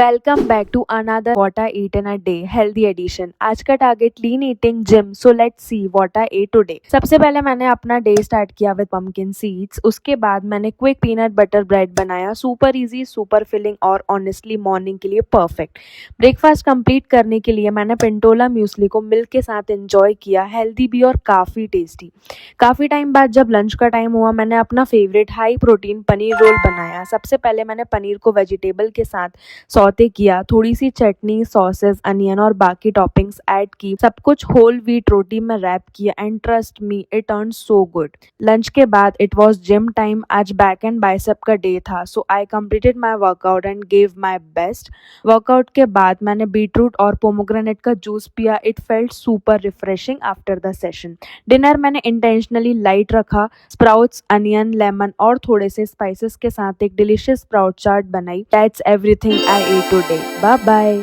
Welcome back to another what I eat in a day healthy edition. आज का target lean eating gym, so let's see what I ate today. सबसे पहले मैंने अपना day start किया with pumpkin seeds. उसके बाद मैंने क्विक पीनट बटर ब्रेड बनाया, सुपर इजी, सुपर फिलिंग और ऑनेस्टली मॉर्निंग के लिए परफेक्ट। ब्रेकफास्ट कंप्लीट करने के लिए मैंने पेंटोला म्यूसली को मिल्क के साथ एंजॉय किया, हेल्दी भी और काफ़ी टेस्टी। काफ़ी टाइम बाद जब लंच का टाइम हुआ, मैंने अपना favourite high protein paneer roll बनाया। सबसे पहले मैंने पनीर को वेजिटेबल के साथ सौते किया, थोड़ी सी चटनी, सॉसेस, अनियन और बाकी टॉपिंग्स ऐड की, सब कुछ होल व्हीट रोटी में रैप किया and trust me it turn so good. Lunch के बाद इट वाज जिम टाइम। आज बैक एंड बाइसेप का डे था, so I completed my workout and gave my best. Workout के बाद मैंने बीटरूट और पोमोग्रेनेट का जूस पिया। It felt super refreshing after the session. Dinner मैंने इंटेंशनली लाइट रखा, स्प्राउट्स, अनियन, लेमन और थोड़े से स्पाइसेस के साथ एक डिलीशियस स्प्राउट चाट बनाई। That's everything I ate today. Bye bye.